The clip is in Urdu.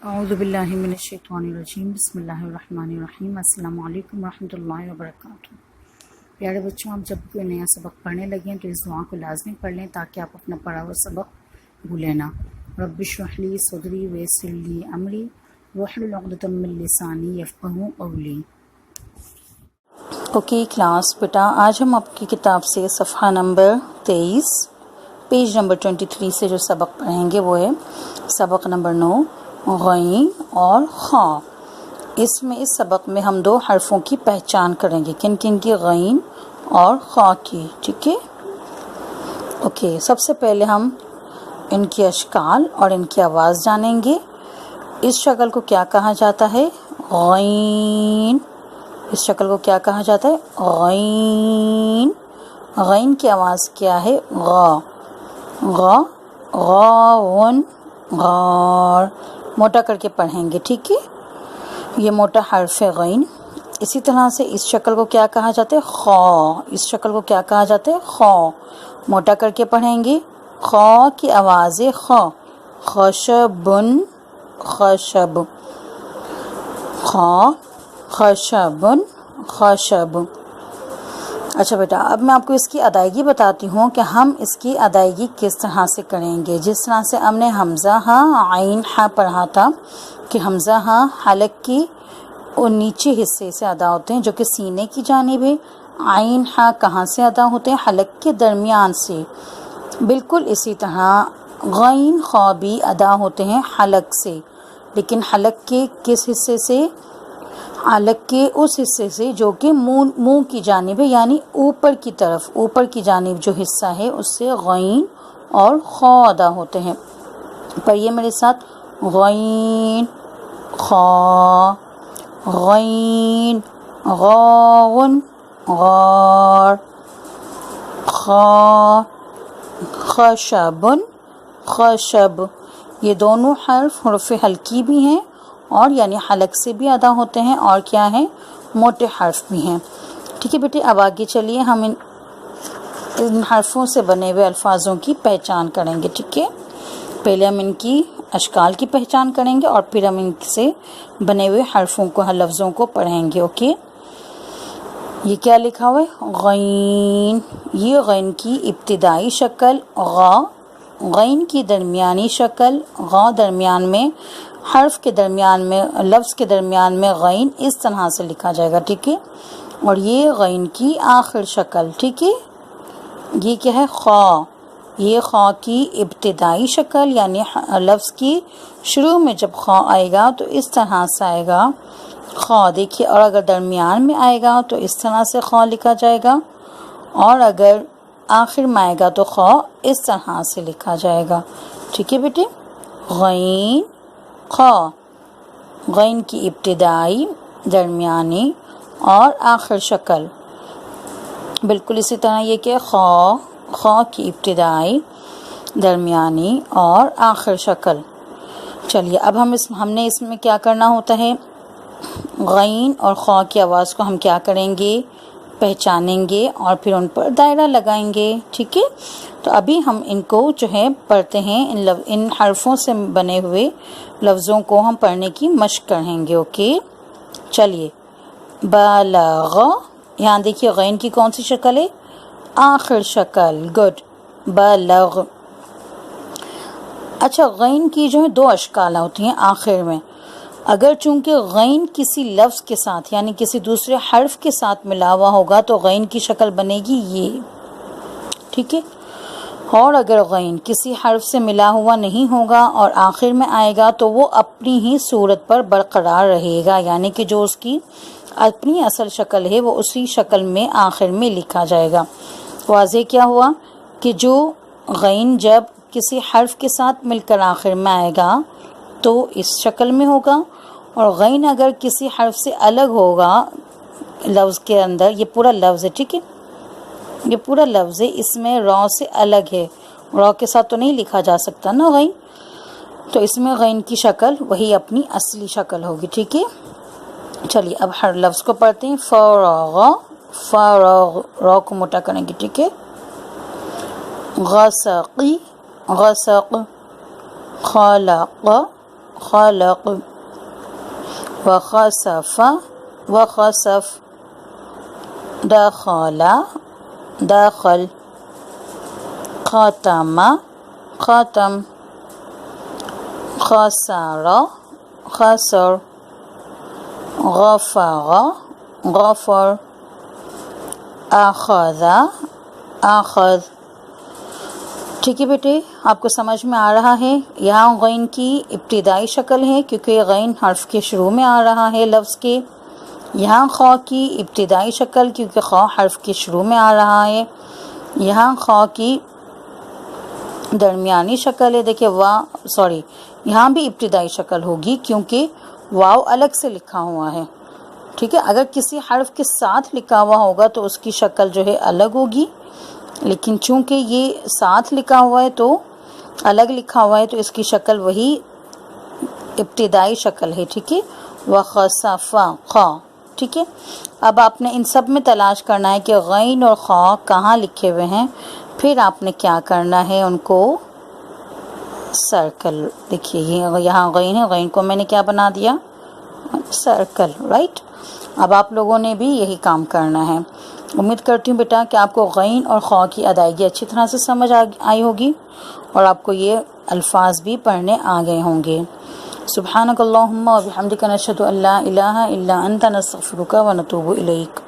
اعوذ باللہ من الشیطان الرجیم بسم اللہ الرحمن الرحیم السلام علیکم ورحمۃ اللہ وبرکاتہ۔ پیارے بچوں، آپ جب کوئی نیا سبق پڑھنے لگیں تو اس دعا کو لازمی پڑھ لیں تاکہ آپ اپنا پڑھا ہوا سبق بھولیں نہ۔ رب اشرح لی صدری ویسر لی امری واحلل عقدۃ من لسانی یفقہوا قولی۔ اوکے کلاس، بیٹا آج ہم آپ کی کتاب سے صفحہ نمبر 23 پیج نمبر 23 سے جو سبق پڑھیں گے وہ ہے سبق نمبر 9 غین اور خا۔ اس سبق میں ہم دو حرفوں کی پہچان کریں گے، کن کن کی؟ غین اور خا کی، ٹھیک ہے؟ اوکے، سب سے پہلے ہم ان کی اشکال اور ان کی آواز جانیں گے۔ اس شکل کو کیا کہا جاتا ہے؟ غین۔ اس شکل کو کیا کہا جاتا ہے؟ غین۔ غین کی آواز کیا ہے؟ غا۔ غا، غاون، غار۔ موٹا کر کے پڑھیں گے، ٹھیک ہے؟ یہ موٹا حرف ہے غین۔ اسی طرح سے اس شکل کو کیا کہا جاتا ہے؟ خا۔ اس شکل کو کیا کہا جاتا ہے؟ خا۔ موٹا کر کے پڑھیں گے۔ خا کی آواز ہے خا۔ خشبن، خشب۔ خا، خشبن، خشب۔ اچھا بیٹا، اب میں آپ کو اس کی ادائیگی بتاتی ہوں کہ ہم اس کی ادائیگی کس طرح سے کریں گے۔ جس طرح سے ہم نے حمزہ ہاں عین ہاں پڑھا تھا کہ حمزہ ہاں حلق کی اور نیچے حصے سے ادا ہوتے ہیں جو کہ سینے کی جانب ہے۔ عین ہاں کہاں سے ادا ہوتے ہیں؟ حلق کے درمیان سے۔ بالکل اسی طرح غین خا بھی ادا ہوتے ہیں حلق سے، لیکن حلق کے کس حصے سے؟ حلق کے اس حصے سے جو کہ منہ کی جانب ہے، یعنی اوپر کی طرف، اوپر کی جانب جو حصہ ہے اس سے غین اور خا ادا ہوتے ہیں۔ پڑھیے میرے ساتھ، غین، خا، غین، غاون، غار، خا، خشبن، خشب۔ یہ دونوں حرف حلقی بھی ہیں اور یعنی حلق سے بھی ادا ہوتے ہیں، اور کیا ہیں؟ موٹے حرف بھی ہیں، ٹھیک ہے بیٹے؟ اب آگے چلیے، ہم ان حرفوں سے بنے ہوئے الفاظوں کی پہچان کریں گے، ٹھیک ہے؟ پہلے ہم ان کی اشکال کی پہچان کریں گے اور پھر ہم ان سے بنے ہوئے حرفوں کو، لفظوں کو پڑھیں گے، اوکے؟ یہ کیا لکھا ہوا ہے؟ غین۔ یہ غین کی ابتدائی شکل غا، غین کی درمیانی شکل غا، درمیان میں حرف کے درمیان میں، لفظ کے درمیان میں غین اس طرح سے لکھا جائے گا، ٹھیک ہے؟ اور یہ غین کی آخر شکل، ٹھیک ہے؟ یہ کیا ہے؟ خا۔ یہ خا کی ابتدائی شکل، یعنی لفظ کی شروع میں جب خا آئے گا تو اس طرح سے آئے گا خا، دیکھیے۔ اور اگر درمیان میں آئے گا تو اس طرح سے خا لکھا جائے گا، اور اگر آخر میں آئے گا تو خا اس طرح سے لکھا جائے گا، ٹھیک ہے بیٹے؟ غین، خا، غین کی ابتدائی، درمیانی اور آخر شکل۔ بالکل اسی طرح یہ کہ خا، خا کی ابتدائی، درمیانی اور آخر شکل۔ چلیے اب ہم نے اس میں کیا کرنا ہوتا ہے؟ غین اور خا کی آواز کو ہم کیا کریں گے؟ پہچانیں گے اور پھر ان پر دائرہ لگائیں گے، ٹھیک ہے؟ تو ابھی ہم ان کو جو ہے پڑھتے ہیں، ان حرفوں سے بنے ہوئے لفظوں کو ہم پڑھنے کی مشق کریں گے، اوکے؟ چلیے، بلغ، یہاں دیکھیے غین کی کون سی شکل ہے؟ آخر شکل، گڈ، بلغ۔ اچھا، غین کی جو ہے دو اشکال ہوتی ہیں آخر میں۔ اگر چونکہ غین کسی لفظ کے ساتھ یعنی کسی دوسرے حرف کے ساتھ ملا ہوا ہوگا تو غین کی شکل بنے گی یہ، ٹھیک ہے؟ اور اگر غین کسی حرف سے ملا ہوا نہیں ہوگا اور آخر میں آئے گا تو وہ اپنی ہی صورت پر برقرار رہے گا، یعنی کہ جو اس کی اپنی اصل شکل ہے وہ اسی شکل میں آخر میں لکھا جائے گا۔ واضح کیا ہوا کہ جو غین جب کسی حرف کے ساتھ مل کر آخر میں آئے گا تو اس شکل میں ہوگا، اور غین اگر کسی حرف سے الگ ہوگا لفظ کے اندر، یہ پورا لفظ ہے، ٹھیک ہے؟ یہ پورا لفظ ہے، اس میں را سے الگ ہے، را کے ساتھ تو نہیں لکھا جا سکتا نا غین، تو اس میں غین کی شکل وہی اپنی اصلی شکل ہوگی، ٹھیک ہے؟ چلیے اب ہر لفظ کو پڑھتے ہیں۔ فراغ، فراغ، را کو موٹا کریں گے، ٹھیک ہے؟ غسقی، غسق، خلق، خلق وخسف وخسف دخل دخل ختم ختم خسر خسر غفر غفر اخذ اخذ. ٹھیک ہے بیٹے، آپ کو سمجھ میں آ رہا ہے؟ یہاں غین کی ابتدائی شکل ہے کیونکہ غین حرف کے شروع میں آ رہا ہے لفظ کے. یہاں خا کی ابتدائی شکل کیونکہ خا حرف کے شروع میں آ رہا ہے. یہاں خا کی درمیانی شکل ہے. دیکھیں یہاں بھی ابتدائی شکل ہوگی کیونکہ واو الگ سے لکھا ہوا ہے. ٹھیک ہے، اگر کسی حرف کے ساتھ لکھا ہوا ہوگا تو اس کی شکل جو ہے الگ ہوگی، لیکن چونکہ یہ ساتھ لکھا ہوا ہے تو الگ لکھا ہوا ہے تو اس کی شکل وہی ابتدائی شکل ہے. ٹھیک ہے، وخسف خا. ٹھیک ہے، اب آپ نے ان سب میں تلاش کرنا ہے کہ غین اور خا کہاں لکھے ہوئے ہیں. پھر آپ نے کیا کرنا ہے، ان کو سرکل. دیکھیے یہاں غین ہے، غین کو میں نے کیا بنا دیا، سرکل. رائٹ، اب آپ لوگوں نے بھی یہی کام کرنا ہے. امید کرتی ہوں بیٹا کہ آپ کو غین اور خا کی ادائیگی اچھی طرح سے سمجھ آئی ہوگی اور آپ کو یہ الفاظ بھی پڑھنے آ گئے ہوں گے. سبحانک اللہم و بحمدک نشہد ان لا الہ الا انت نستغفرک و نتوب الیک.